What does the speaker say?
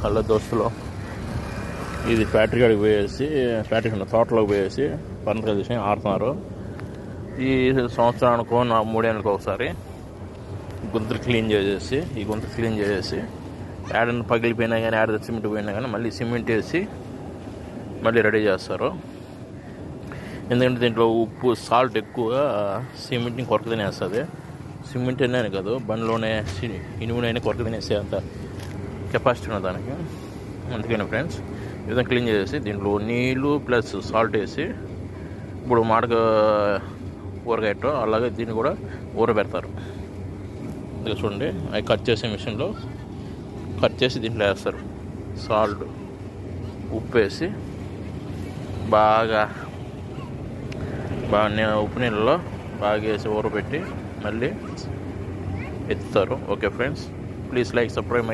Hello దోస్తులు, ఇది factory కాడికి పోయేసి తోటలోకి పోయేసి పంటలు తీసి ఆడుతున్నారు. ఈ సంవత్సరానికో 3 ఏళ్ళకి ఒకసారి గుంతలు క్లీన్ చేసేసి యాడని పగిలిపోయినా కానీ యాడ సిమెంట్ పోయినా కానీ మళ్ళీ సిమెంట్ వేసి మళ్ళీ రెడీ చేస్తారు. ఎందుకంటే దీంట్లో ఉప్పు సాల్ట్ ఎక్కువగా సిమెంట్ని కొరక తినేస్తుంది. సిమెంట్ అయినా కాదు, బండిలోనే ఇనుమునైనా కొరక తినేసే అంత కెపాసిటీ ఉన్న దానికి. అందుకని ఫ్రెండ్స్, ఈ విధంగా క్లీన్ చేసేసి దీంట్లో నీళ్ళు ప్లస్ సాల్ట్ వేసి ఇప్పుడు మాటగా ఊరగాయటో అలాగే దీన్ని కూడా ఊరబెడతారు. చూడండి, అవి కట్ చేసే మిషన్లో కట్ చేసి దీంట్లో వేస్తారు. సాల్ట్ ఉప్పు వేసి బాగా ఉప్పు నీళ్ళలో బాగా వేసి ఊరబెట్టి మళ్ళీ ఎత్తుతారు. Okay friends, please like, subscribe.